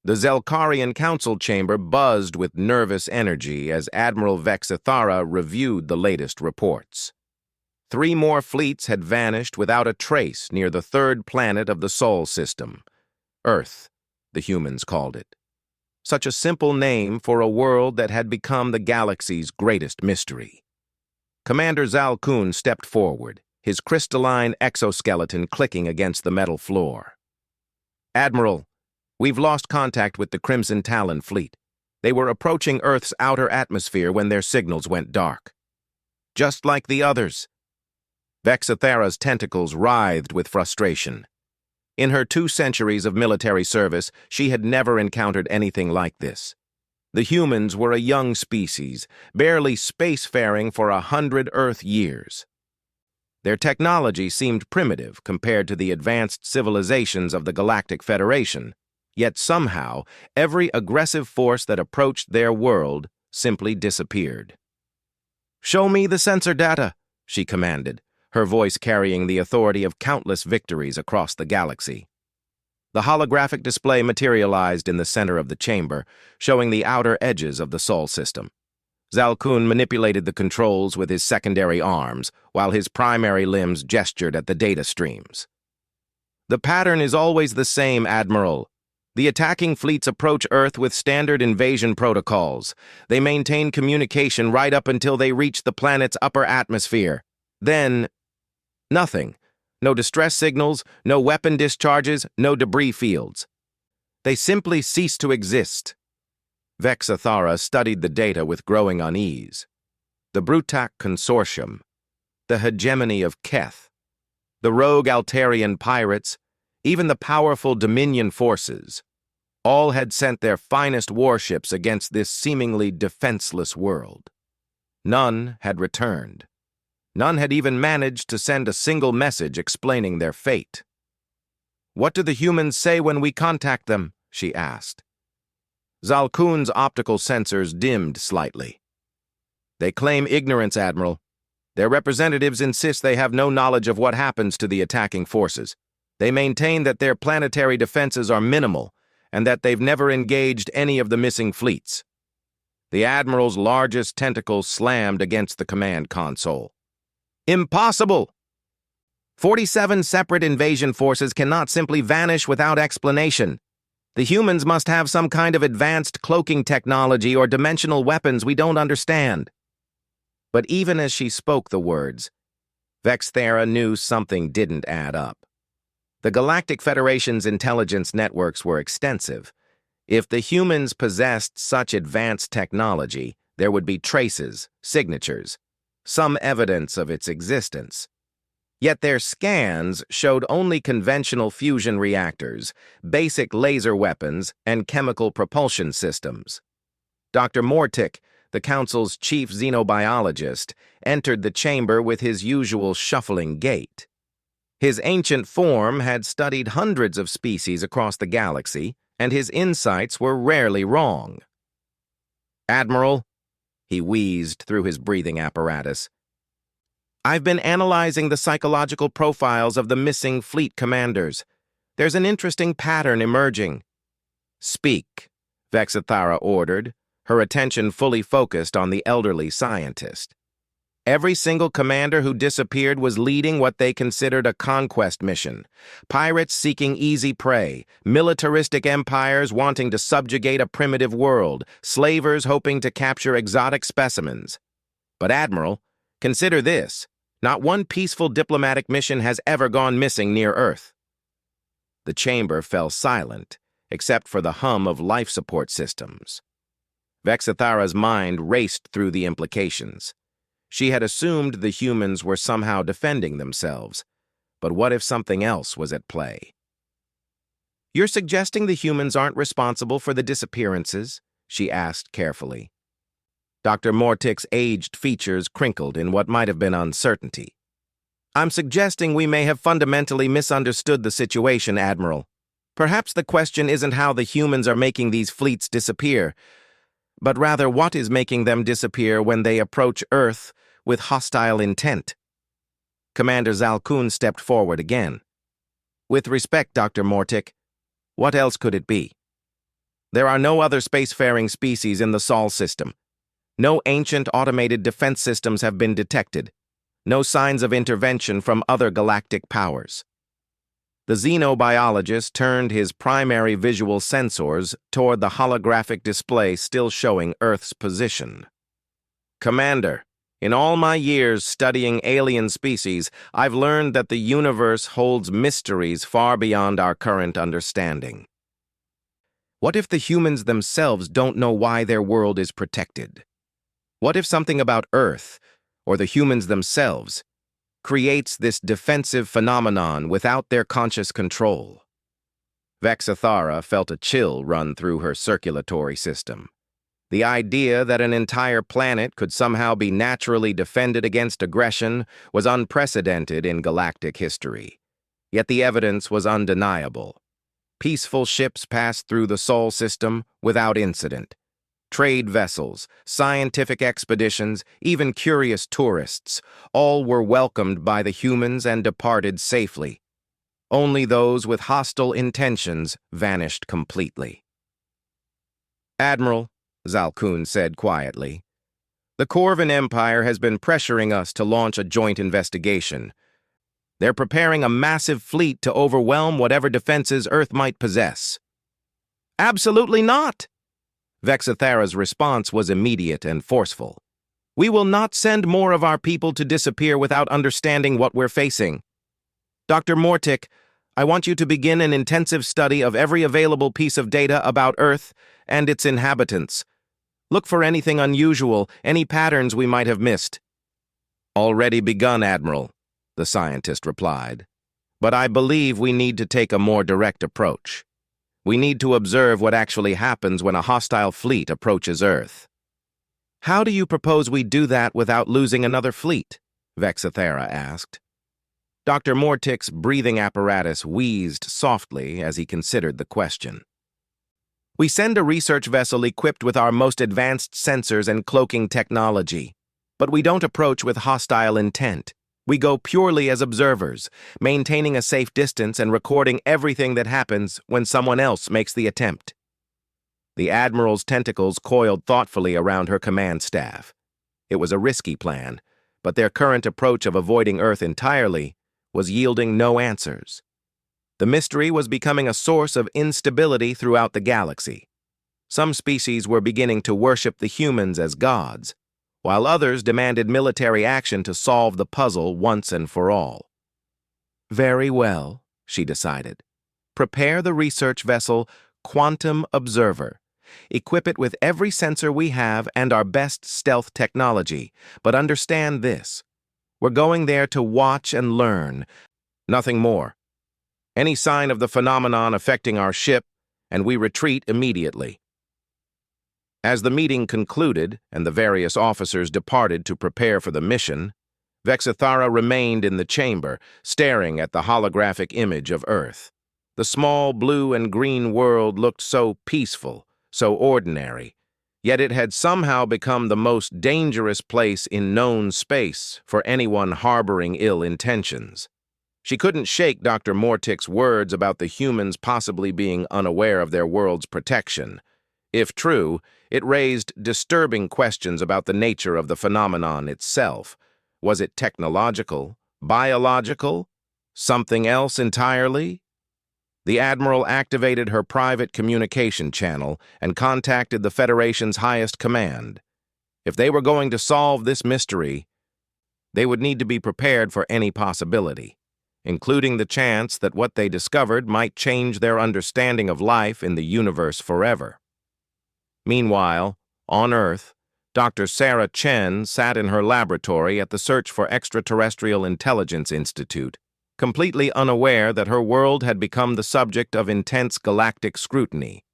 The Zelkarian council chamber buzzed with nervous energy as Admiral Vexithara reviewed the latest reports. 3 more fleets had vanished without a trace near the 3rd planet of the Sol system. Earth, the humans called it. Such a simple name for a world that had become the galaxy's greatest mystery. Commander Zalkun stepped forward, his crystalline exoskeleton clicking against the metal floor. "Admiral, we've lost contact with the Crimson Talon fleet. They were approaching Earth's outer atmosphere when their signals went dark. Just like the others." Vexithara's tentacles writhed with frustration. In her 2 centuries of military service, she had never encountered anything like this. The humans were a young species, barely spacefaring for 100 Earth years. Their technology seemed primitive compared to the advanced civilizations of the Galactic Federation, yet somehow every aggressive force that approached their world simply disappeared. "Show me the sensor data," she commanded, her voice carrying the authority of countless victories across the galaxy. The holographic display materialized in the center of the chamber, showing the outer edges of the Sol system. Zalkun manipulated the controls with his secondary arms, while his primary limbs gestured at the data streams. "The pattern is always the same, Admiral. The attacking fleets approach Earth with standard invasion protocols. They maintain communication right up until they reach the planet's upper atmosphere. Then, nothing. No distress signals, no weapon discharges, no debris fields. They simply cease to exist." Vexithara studied the data with growing unease. The Brutak Consortium, the hegemony of Keth, the rogue Altarian pirates, even the powerful Dominion forces, all had sent their finest warships against this seemingly defenseless world. None had returned. None had even managed to send a single message explaining their fate. "What do the humans say when we contact them?" she asked. Zalkun's optical sensors dimmed slightly. "They claim ignorance, Admiral. Their representatives insist they have no knowledge of what happens to the attacking forces. They maintain that their planetary defenses are minimal and that they've never engaged any of the missing fleets." The Admiral's largest tentacles slammed against the command console. "Impossible! 47 separate invasion forces cannot simply vanish without explanation. The humans must have some kind of advanced cloaking technology or dimensional weapons we don't understand." But even as she spoke the words, Vexithara knew something didn't add up. The Galactic Federation's intelligence networks were extensive. If the humans possessed such advanced technology, there would be traces, signatures, some evidence of its existence. Yet their scans showed only conventional fusion reactors, basic laser weapons, and chemical propulsion systems. Dr. Mortick, the Council's chief xenobiologist, entered the chamber with his usual shuffling gait. His ancient form had studied hundreds of species across the galaxy, and his insights were rarely wrong. "Admiral," he wheezed through his breathing apparatus, "I've been analyzing the psychological profiles of the missing fleet commanders. There's an interesting pattern emerging." "Speak," Vexithara ordered, her attention fully focused on the elderly scientist. Every single commander who disappeared was leading what they considered a conquest mission. Pirates seeking easy prey, militaristic empires wanting to subjugate a primitive world, slavers hoping to capture exotic specimens. But Admiral, consider this. Not one peaceful diplomatic mission has ever gone missing near Earth. The chamber fell silent, except for the hum of life support systems. Vexithara's mind raced through the implications. She had assumed the humans were somehow defending themselves. But what if something else was at play? "You're suggesting the humans aren't responsible for the disappearances?" she asked carefully. Dr. Mortick's aged features crinkled in what might have been uncertainty. "I'm suggesting we may have fundamentally misunderstood the situation, Admiral. Perhaps the question isn't how the humans are making these fleets disappear, but rather what is making them disappear when they approach Earth with hostile intent." Commander Zalkun stepped forward again. "With respect, Dr. Mortick, what else could it be?" There are no other spacefaring species in the Sol system. No ancient automated defense systems have been detected. No signs of intervention from other galactic powers. The xenobiologist turned his primary visual sensors toward the holographic display still showing Earth's position. Commander, in all my years studying alien species, I've learned that the universe holds mysteries far beyond our current understanding. What if the humans themselves don't know why their world is protected? What if something about Earth, or the humans themselves, creates this defensive phenomenon without their conscious control? Vexathara felt a chill run through her circulatory system. The idea that an entire planet could somehow be naturally defended against aggression was unprecedented in galactic history. Yet the evidence was undeniable. Peaceful ships passed through the Sol system without incident. Trade vessels, scientific expeditions, even curious tourists, all were welcomed by the humans and departed safely. Only those with hostile intentions vanished completely. "Admiral," Zalkun said quietly, "the Corvan Empire has been pressuring us to launch a joint investigation. They're preparing a massive fleet to overwhelm whatever defenses Earth might possess." "Absolutely not!" Vexathara's response was immediate and forceful. "We will not send more of our people to disappear without understanding what we're facing. Dr. Mortick, I want you to begin an intensive study of every available piece of data about Earth and its inhabitants. Look for anything unusual, any patterns we might have missed." "Already begun, Admiral," the scientist replied. "But I believe we need to take a more direct approach. We need to observe what actually happens when a hostile fleet approaches Earth." "How do you propose we do that without losing another fleet?" Vexathara asked. Dr. Mortick's breathing apparatus wheezed softly as he considered the question. "We send a research vessel equipped with our most advanced sensors and cloaking technology, but we don't approach with hostile intent. We go purely as observers, maintaining a safe distance and recording everything that happens when someone else makes the attempt." The Admiral's tentacles coiled thoughtfully around her command staff. It was a risky plan, but their current approach of avoiding Earth entirely was yielding no answers. The mystery was becoming a source of instability throughout the galaxy. Some species were beginning to worship the humans as gods, while others demanded military action to solve the puzzle once and for all. "Very well," she decided. "Prepare the research vessel Quantum Observer. Equip it with every sensor we have and our best stealth technology, but understand this. We're going there to watch and learn, nothing more. Any sign of the phenomenon affecting our ship, and we retreat immediately." As the meeting concluded and the various officers departed to prepare for the mission, Vexathara remained in the chamber, staring at the holographic image of Earth. The small blue and green world looked so peaceful, so ordinary, yet it had somehow become the most dangerous place in known space for anyone harboring ill intentions. She couldn't shake Dr. Mortick's words about the humans possibly being unaware of their world's protection. If true, it raised disturbing questions about the nature of the phenomenon itself. Was it technological, biological, something else entirely? The Admiral activated her private communication channel and contacted the Federation's highest command. If they were going to solve this mystery, they would need to be prepared for any possibility, including the chance that what they discovered might change their understanding of life in the universe forever. Meanwhile, on Earth, Dr. Sarah Chen sat in her laboratory at the Search for Extraterrestrial Intelligence Institute, completely unaware that her world had become the subject of intense galactic scrutiny.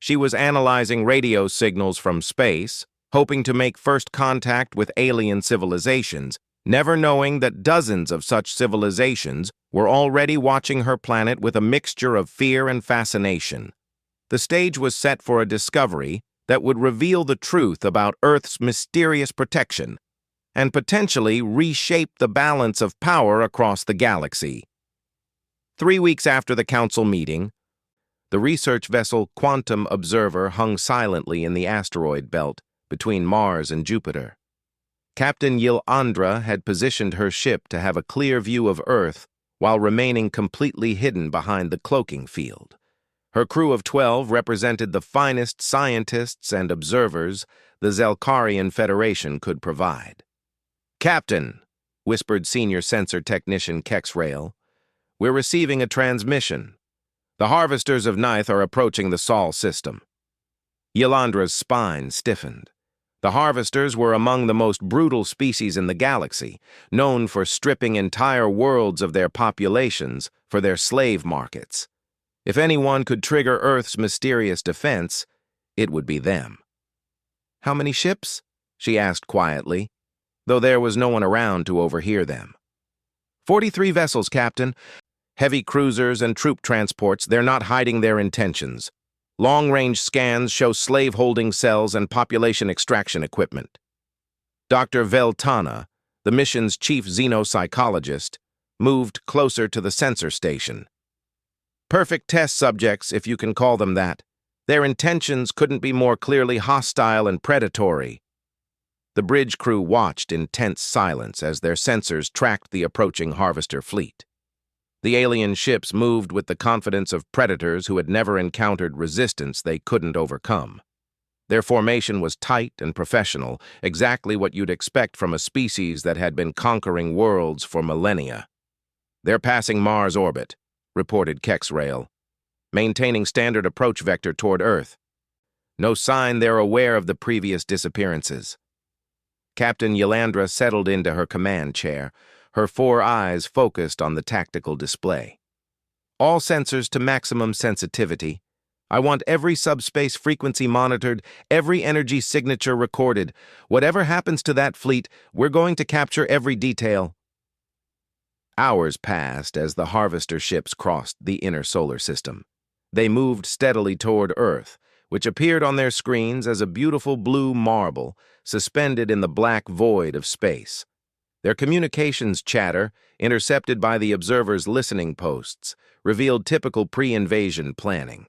She was analyzing radio signals from space, hoping to make first contact with alien civilizations, never knowing that dozens of such civilizations were already watching her planet with a mixture of fear and fascination. The stage was set for a discovery that would reveal the truth about Earth's mysterious protection and potentially reshape the balance of power across the galaxy. 3 weeks after the council meeting, The research vessel Quantum Observer hung silently in the asteroid belt between Mars and Jupiter. Captain Yilandra had positioned her ship to have a clear view of Earth while remaining completely hidden behind the cloaking field. Her crew of 12 represented the finest scientists and observers the Zelkarian Federation could provide. "Captain," whispered Senior Sensor Technician Kexrail, "we're receiving a transmission. The harvesters of Nith are approaching the Sol system." Yilandra's spine stiffened. The harvesters were among the most brutal species in the galaxy, known for stripping entire worlds of their populations for their slave markets. If anyone could trigger Earth's mysterious defense, it would be them. "How many ships?" she asked quietly, though there was no one around to overhear them. 43 vessels, Captain. Heavy cruisers and troop transports. They're not hiding their intentions. Long-range scans show slave-holding cells and population extraction equipment." Dr. Veltana, the mission's chief xenopsychologist, moved closer to the sensor station. "Perfect test subjects, if you can call them that. Their intentions couldn't be more clearly hostile and predatory." The bridge crew watched in tense silence as their sensors tracked the approaching harvester fleet. The alien ships moved with the confidence of predators who had never encountered resistance they couldn't overcome. Their formation was tight and professional, exactly what you'd expect from a species that had been conquering worlds for millennia. "They're passing Mars orbit," reported Kexrail, "maintaining standard approach vector toward Earth. No sign they're aware of the previous disappearances." Captain Yilandra settled into her command chair, her 4 eyes focused on the tactical display. "All sensors to maximum sensitivity. I want every subspace frequency monitored, every energy signature recorded. Whatever happens to that fleet, we're going to capture every detail." Hours passed as the harvester ships crossed the inner solar system. They moved steadily toward Earth, which appeared on their screens as a beautiful blue marble suspended in the black void of space. Their communications chatter, intercepted by the observers' listening posts, revealed typical pre-invasion planning.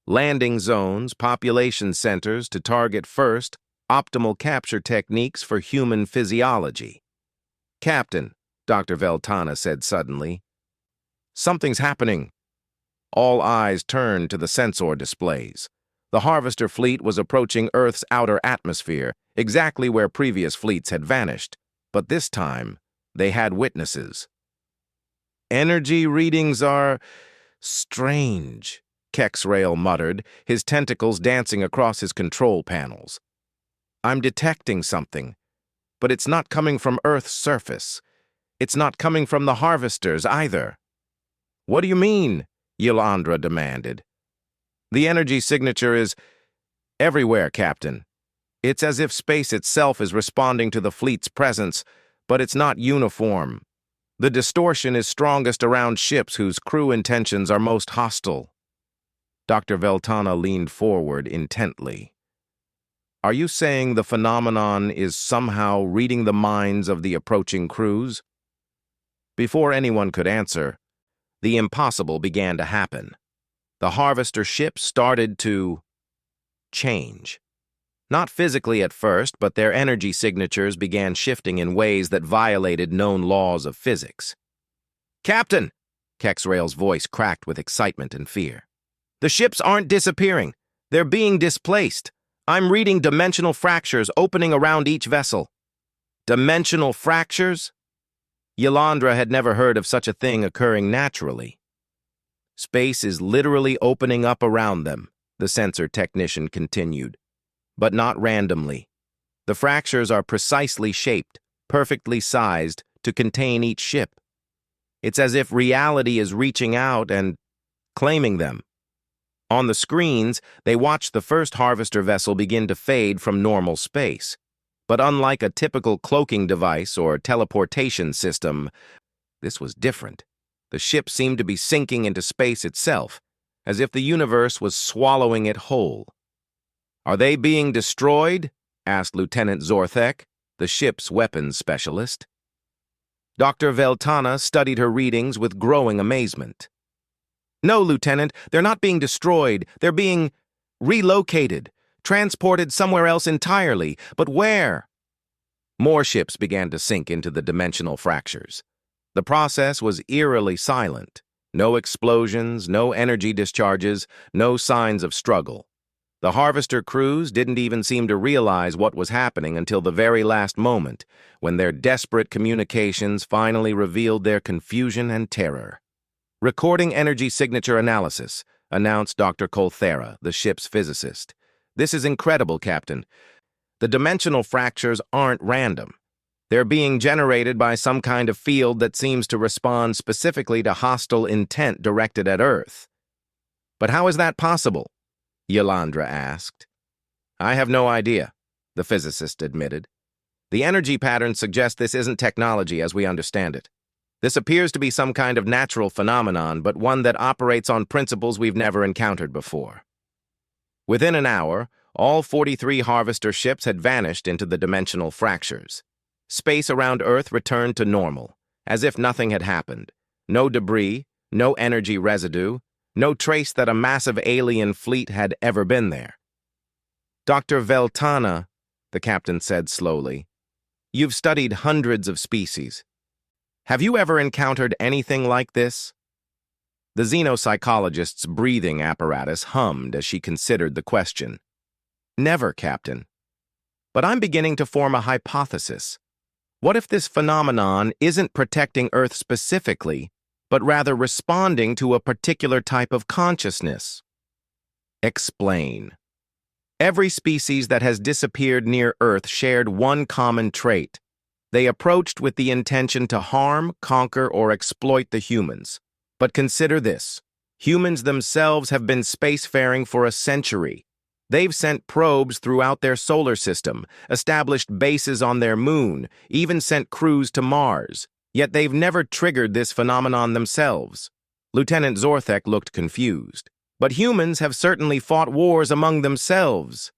Landing zones, population centers to target first, optimal capture techniques for human physiology. "Captain," Dr. Veltana said suddenly, "something's happening." All eyes turned to the sensor displays. The harvester fleet was approaching Earth's outer atmosphere, exactly where previous fleets had vanished. But this time, they had witnesses. "Energy readings are strange," Kexrail muttered, his tentacles dancing across his control panels. "I'm detecting something, but it's not coming from Earth's surface. It's not coming from the harvesters either." "What do you mean?" Yilandra demanded. "The energy signature is everywhere, Captain. It's as if space itself is responding to the fleet's presence, but it's not uniform. The distortion is strongest around ships whose crew intentions are most hostile." Dr. Veltana leaned forward intently. "Are you saying the phenomenon is somehow reading the minds of the approaching crews?" Before anyone could answer, the impossible began to happen. The harvester ships started to change. Not physically at first, but their energy signatures began shifting in ways that violated known laws of physics. "Captain!" Kexrail's voice cracked with excitement and fear. "The ships aren't disappearing. They're being displaced. I'm reading dimensional fractures opening around each vessel." "Dimensional fractures?" Yilandra had never heard of such a thing occurring naturally. "Space is literally opening up around them," the sensor technician continued. "But not randomly. The fractures are precisely shaped, perfectly sized, to contain each ship. It's as if reality is reaching out and claiming them." On the screens, they watched the first harvester vessel begin to fade from normal space. But unlike a typical cloaking device or teleportation system, this was different. The ship seemed to be sinking into space itself, as if the universe was swallowing it whole. "Are they being destroyed?" asked Lieutenant Zorthek, the ship's weapons specialist. Dr. Veltana studied her readings with growing amazement. No, Lieutenant, they're not being destroyed. They're being relocated, transported somewhere else entirely. But where? More ships began to sink into the dimensional fractures. The process was eerily silent. No explosions, no energy discharges, no signs of struggle. The Harvester crews didn't even seem to realize what was happening until the very last moment, when their desperate communications finally revealed their confusion and terror. "Recording energy signature analysis," announced Dr. Colthera, the ship's physicist. "This is incredible, Captain. The dimensional fractures aren't random. They're being generated by some kind of field that seems to respond specifically to hostile intent directed at Earth." "But how is that possible?" Yolandra asked. "I have no idea," the physicist admitted. "The energy patterns suggest this isn't technology as we understand it. This appears to be some kind of natural phenomenon, but one that operates on principles we've never encountered before." Within an hour, all 43 Harvester ships had vanished into the dimensional fractures. Space around Earth returned to normal, as if nothing had happened. No debris, no energy residue, no trace that a massive alien fleet had ever been there. "Dr. Veltana," the captain said slowly, "you've studied hundreds of species. Have you ever encountered anything like this?" The xenopsychologist's breathing apparatus hummed as she considered the question. "Never, Captain. But I'm beginning to form a hypothesis. What if this phenomenon isn't protecting Earth specifically, but rather responding to a particular type of consciousness?" "Explain." "Every species that has disappeared near Earth shared one common trait. They approached with the intention to harm, conquer, or exploit the humans. But consider this. Humans themselves have been spacefaring for a century. They've sent probes throughout their solar system, established bases on their moon, even sent crews to Mars. Yet they've never triggered this phenomenon themselves." Lieutenant Zorthek looked confused. "But humans have certainly fought wars among themselves."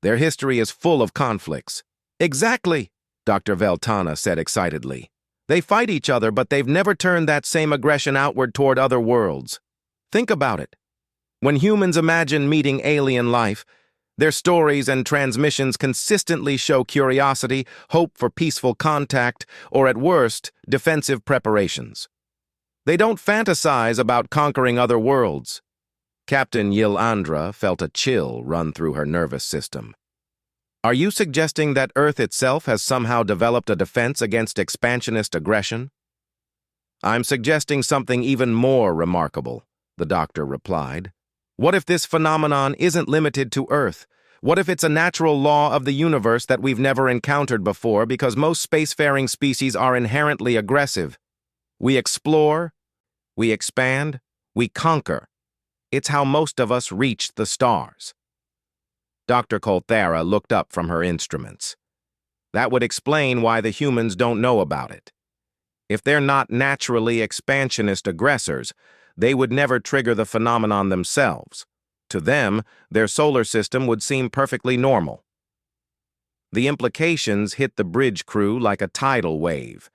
"Their history is full of conflicts." "Exactly," Dr. Veltana said excitedly. "They fight each other, but they've never turned that same aggression outward toward other worlds. Think about it. When humans imagine meeting alien life, their stories and transmissions consistently show curiosity, hope for peaceful contact, or at worst, defensive preparations. They don't fantasize about conquering other worlds." Captain Yilandra felt a chill run through her nervous system. "Are you suggesting that Earth itself has somehow developed a defense against expansionist aggression?" "I'm suggesting something even more remarkable," the doctor replied. "What if this phenomenon isn't limited to Earth? What if it's a natural law of the universe that we've never encountered before because most spacefaring species are inherently aggressive? We explore, we expand, we conquer. It's how most of us reach the stars." Dr. Colthera looked up from her instruments. "That would explain why the humans don't know about it. If they're not naturally expansionist aggressors, they would never trigger the phenomenon themselves. To them, their solar system would seem perfectly normal." The implications hit the bridge crew like a tidal wave.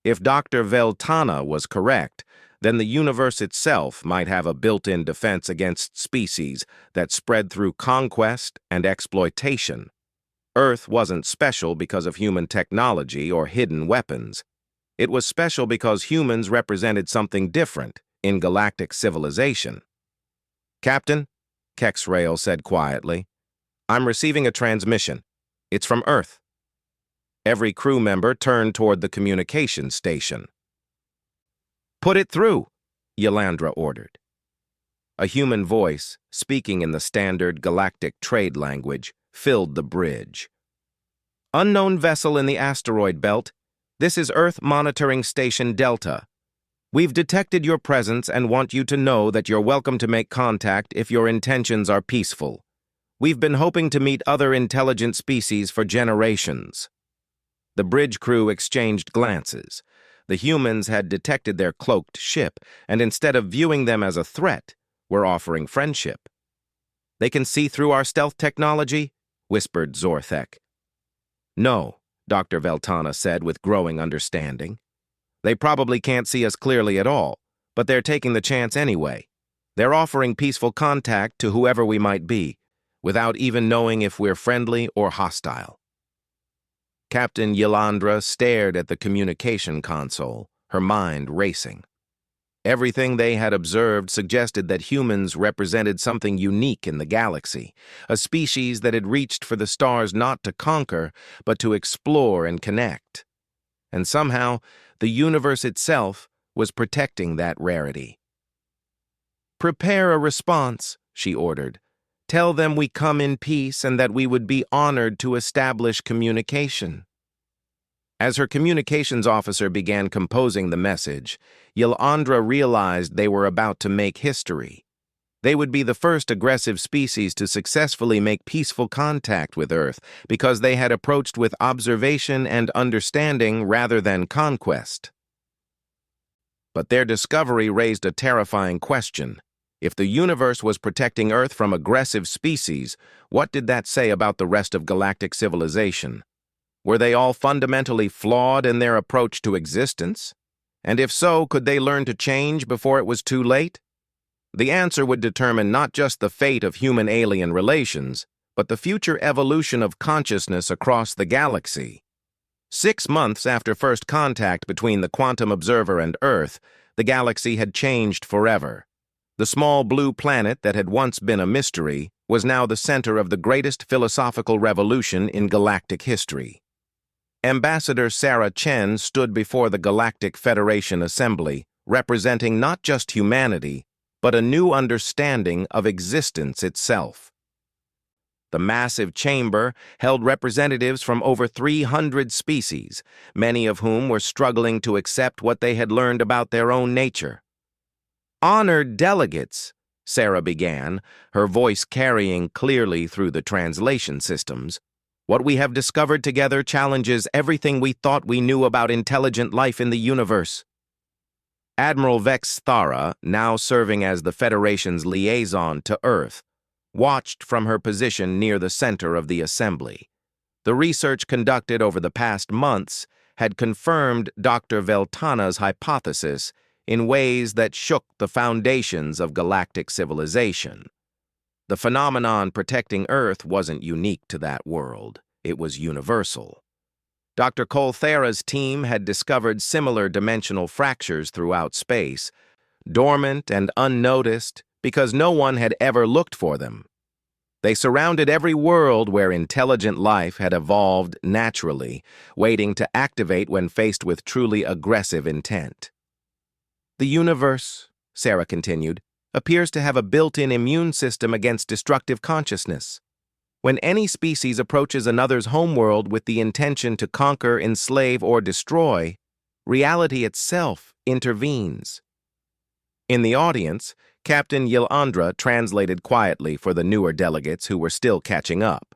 If Dr. Veltana was correct, then the universe itself might have a built-in defense against species that spread through conquest and exploitation. Earth wasn't special because of human technology or hidden weapons. It was special because humans represented something different in galactic civilization. "Captain," Kexrail said quietly, "I'm receiving a transmission. It's from Earth." Every crew member turned toward the communication station. "Put it through," Yolandra ordered. A human voice, speaking in the standard galactic trade language, filled the bridge. "Unknown vessel in the asteroid belt. This is Earth Monitoring Station Delta. We've detected your presence and want you to know that you're welcome to make contact if your intentions are peaceful. We've been hoping to meet other intelligent species for generations." The bridge crew exchanged glances. The humans had detected their cloaked ship, and instead of viewing them as a threat, were offering friendship. "They can see through our stealth technology?" whispered Zorthek. "No," Dr. Veltana said with growing understanding. "They probably can't see us clearly at all, But they're taking the chance anyway. They're offering peaceful contact to whoever we might be, without even knowing if we're friendly or hostile. Captain Ylandra stared at the communication console, her mind racing. Everything they had observed suggested that humans represented something unique in the galaxy, a species that had reached for the stars not to conquer, but to explore and connect. And somehow, the universe itself was protecting that rarity. "Prepare a response," she ordered. "Tell them we come in peace and that we would be honored to establish communication." As her communications officer began composing the message, Ylandra realized they were about to make history. They would be the first aggressive species to successfully make peaceful contact with Earth because they had approached with observation and understanding rather than conquest. But their discovery raised a terrifying question. If the universe was protecting Earth from aggressive species, what did that say about the rest of galactic civilization? Were they all fundamentally flawed in their approach to existence? And if so, could they learn to change before it was too late? The answer would determine not just the fate of human-alien relations, but the future evolution of consciousness across the galaxy. 6 months after first contact between the Quantum Observer and Earth, the galaxy had changed forever. The small blue planet that had once been a mystery was now the center of the greatest philosophical revolution in galactic history. Ambassador Sarah Chen stood before the Galactic Federation Assembly, representing not just humanity, but a new understanding of existence itself. The massive chamber held representatives from over 300 species, many of whom were struggling to accept what they had learned about their own nature. "Honored delegates," Sarah began, her voice carrying clearly through the translation systems, "what we have discovered together challenges everything we thought we knew about intelligent life in the universe." Admiral Vex Thara, now serving as the Federation's liaison to Earth, watched from her position near the center of the assembly. The research conducted over the past months had confirmed Dr. Veltana's hypothesis in ways that shook the foundations of galactic civilization. The phenomenon protecting Earth wasn't unique to that world. It was universal. Dr. Colthera's team had discovered similar dimensional fractures throughout space, dormant and unnoticed because no one had ever looked for them. They surrounded every world where intelligent life had evolved naturally, waiting to activate when faced with truly aggressive intent. "The universe," Sarah continued, "appears to have a built-in immune system against destructive consciousness. When any species approaches another's homeworld with the intention to conquer, enslave, or destroy, reality itself intervenes." In the audience, Captain Ylandra translated quietly for the newer delegates who were still catching up.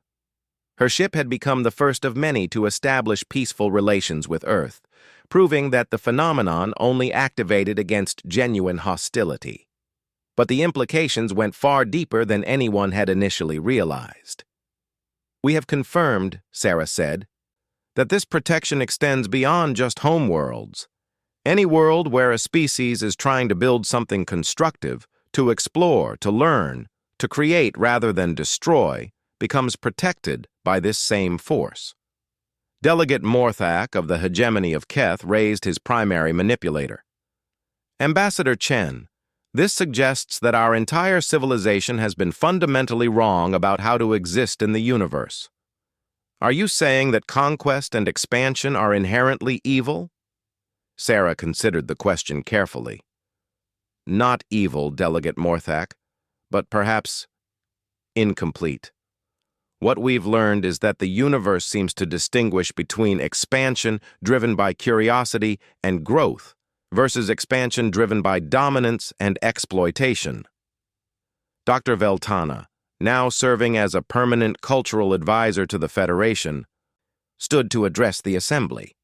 Her ship had become the first of many to establish peaceful relations with Earth, proving that the phenomenon only activated against genuine hostility. But the implications went far deeper than anyone had initially realized. "We have confirmed," Sarah said, "that this protection extends beyond just homeworlds. Any world where a species is trying to build something constructive, to explore, to learn, to create rather than destroy, becomes protected by this same force." Delegate Morthak of the hegemony of Keth raised his primary manipulator. "Ambassador Chen, this suggests that our entire civilization has been fundamentally wrong about how to exist in the universe. Are you saying that conquest and expansion are inherently evil?" Sarah considered the question carefully. "Not evil, Delegate Morthak, but perhaps incomplete. What we've learned is that the universe seems to distinguish between expansion driven by curiosity and growth versus expansion driven by dominance and exploitation." Dr. Veltana, now serving as a permanent cultural advisor to the Federation, stood to address the assembly.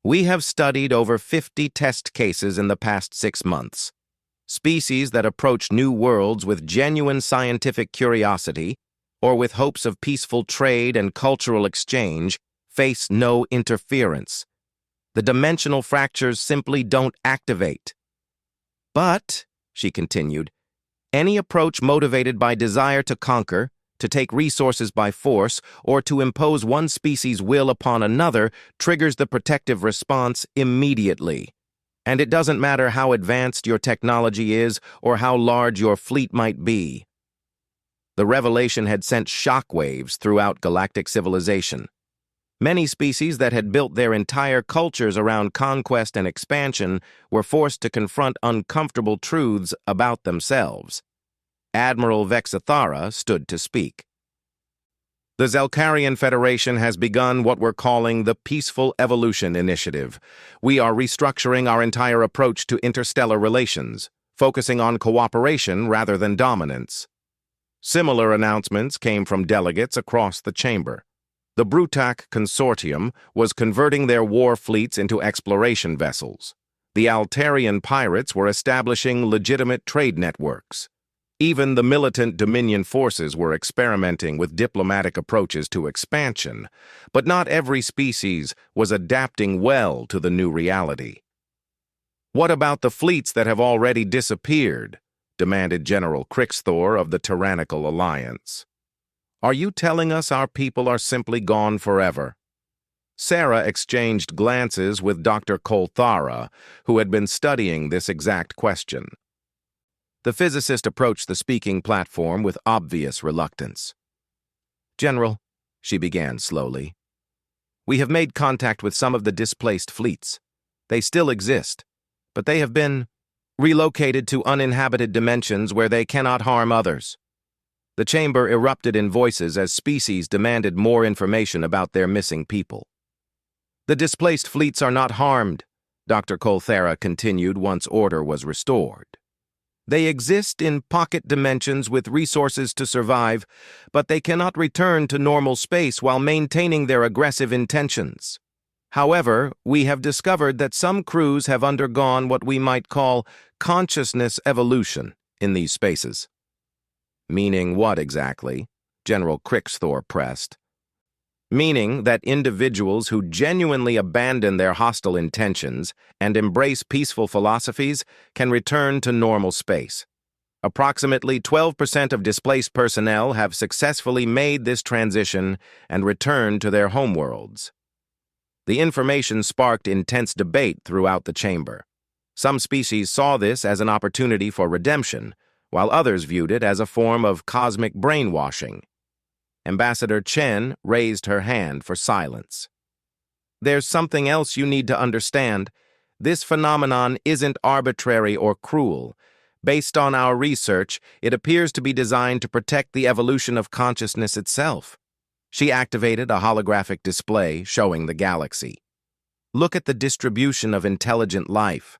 "We have studied over 50 test cases in the past 6 months. Species that approach new worlds with genuine scientific curiosity or with hopes of peaceful trade and cultural exchange face no interference. The dimensional fractures simply don't activate." But, she continued, any approach motivated by desire to conquer, to take resources by force, or to impose one species' will upon another triggers the protective response immediately. And it doesn't matter how advanced your technology is or how large your fleet might be. The revelation had sent shockwaves throughout galactic civilization. Many species that had built their entire cultures around conquest and expansion were forced to confront uncomfortable truths about themselves. Admiral Vexathara stood to speak. The Zelkarian Federation has begun what we're calling the Peaceful Evolution Initiative. We are restructuring our entire approach to interstellar relations, focusing on cooperation rather than dominance. Similar announcements came from delegates across the chamber. The Brutak Consortium was converting their war fleets into exploration vessels. The Altarian pirates were establishing legitimate trade networks. Even the militant Dominion forces were experimenting with diplomatic approaches to expansion, but not every species was adapting well to the new reality. "What about the fleets that have already disappeared?" demanded General Crixthor of the Tyrannical Alliance. "Are you telling us our people are simply gone forever?" Sarah exchanged glances with Dr. Kolthara, who had been studying this exact question. The physicist approached the speaking platform with obvious reluctance. "General," she began slowly, "we have made contact with some of the displaced fleets. They still exist, but they have been relocated to uninhabited dimensions where they cannot harm others." The chamber erupted in voices as species demanded more information about their missing people. "The displaced fleets are not harmed," Dr. Kolthara continued once order was restored. "They exist in pocket dimensions with resources to survive, but they cannot return to normal space while maintaining their aggressive intentions. However, we have discovered that some crews have undergone what we might call consciousness evolution in these spaces." "Meaning what exactly?" General Crixthor pressed. "Meaning that individuals who genuinely abandon their hostile intentions and embrace peaceful philosophies can return to normal space. Approximately 12% of displaced personnel have successfully made this transition and returned to their homeworlds." The information sparked intense debate throughout the chamber. Some species saw this as an opportunity for redemption, while others viewed it as a form of cosmic brainwashing. Ambassador Chen raised her hand for silence. "There's something else you need to understand. This phenomenon isn't arbitrary or cruel. Based on our research, it appears to be designed to protect the evolution of consciousness itself." She activated a holographic display showing the galaxy. "Look at the distribution of intelligent life.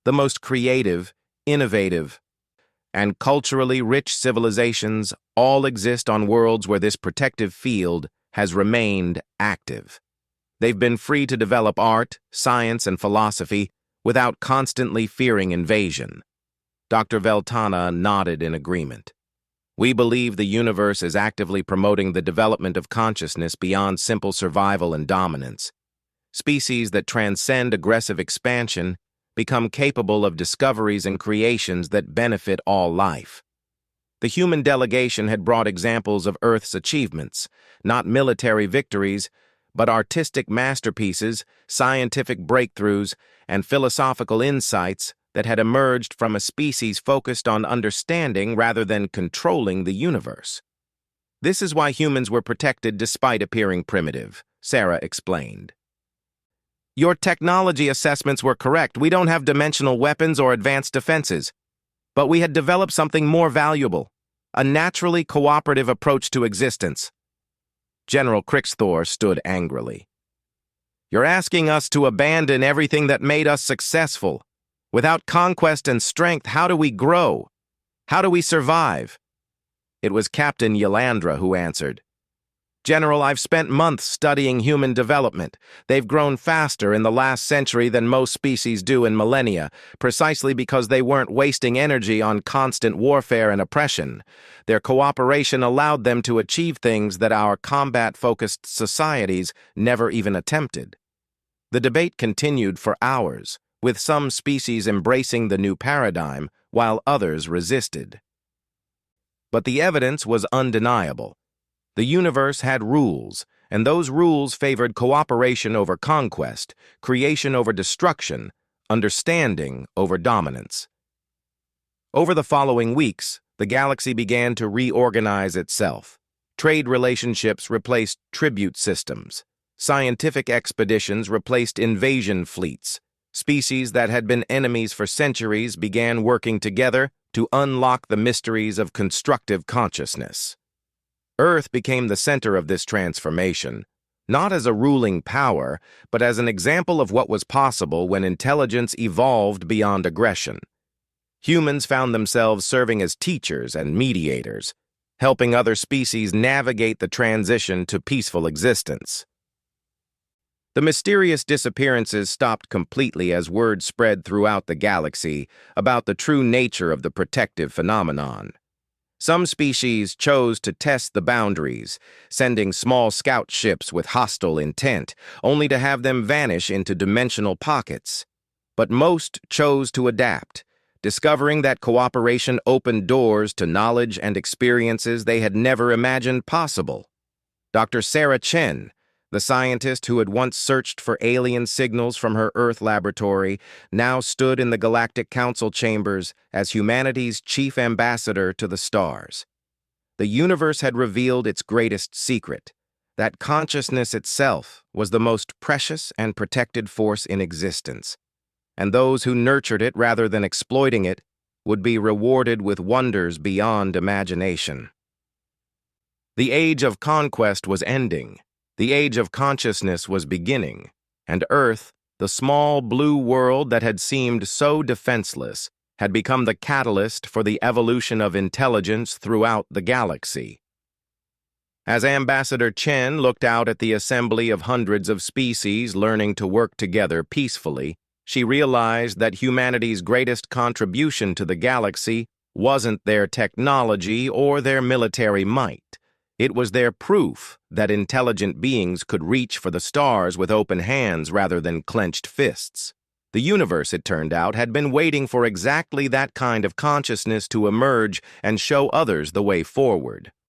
The most creative, innovative, and culturally rich civilizations all exist on worlds where this protective field has remained active. They've been free to develop art, science, and philosophy without constantly fearing invasion." Dr. Veltana nodded in agreement. "We believe the universe is actively promoting the development of consciousness beyond simple survival and dominance. Species that transcend aggressive expansion become capable of discoveries and creations that benefit all life." The human delegation had brought examples of Earth's achievements, not military victories, but artistic masterpieces, scientific breakthroughs, and philosophical insights that had emerged from a species focused on understanding rather than controlling the universe. "This is why humans were protected despite appearing primitive," Sarah explained. "Your technology assessments were correct. We don't have dimensional weapons or advanced defenses. But we had developed something more valuable, a naturally cooperative approach to existence." General Crixthor stood angrily. "You're asking us to abandon everything that made us successful. Without conquest and strength, how do we grow? How do we survive?" It was Captain Yelandra who answered. "General, I've spent months studying human development. They've grown faster in the last century than most species do in millennia, precisely because they weren't wasting energy on constant warfare and oppression. Their cooperation allowed them to achieve things that our combat-focused societies never even attempted." The debate continued for hours, with some species embracing the new paradigm while others resisted. But the evidence was undeniable. The universe had rules, and those rules favored cooperation over conquest, creation over destruction, understanding over dominance. Over the following weeks, the galaxy began to reorganize itself. Trade relationships replaced tribute systems. Scientific expeditions replaced invasion fleets. Species that had been enemies for centuries began working together to unlock the mysteries of constructive consciousness. Earth became the center of this transformation, not as a ruling power, but as an example of what was possible when intelligence evolved beyond aggression. Humans found themselves serving as teachers and mediators, helping other species navigate the transition to peaceful existence. The mysterious disappearances stopped completely as word spread throughout the galaxy about the true nature of the protective phenomenon. Some species chose to test the boundaries, sending small scout ships with hostile intent, only to have them vanish into dimensional pockets. But most chose to adapt, discovering that cooperation opened doors to knowledge and experiences they had never imagined possible. Dr. Sarah Chen, the scientist who had once searched for alien signals from her Earth laboratory, now stood in the Galactic Council chambers as humanity's chief ambassador to the stars. The universe had revealed its greatest secret, that consciousness itself was the most precious and protected force in existence, and those who nurtured it rather than exploiting it would be rewarded with wonders beyond imagination. The age of conquest was ending. The age of consciousness was beginning, and Earth, the small blue world that had seemed so defenseless, had become the catalyst for the evolution of intelligence throughout the galaxy. As Ambassador Chen looked out at the assembly of hundreds of species learning to work together peacefully, she realized that humanity's greatest contribution to the galaxy wasn't their technology or their military might. It was their proof that intelligent beings could reach for the stars with open hands rather than clenched fists. The universe, it turned out, had been waiting for exactly that kind of consciousness to emerge and show others the way forward.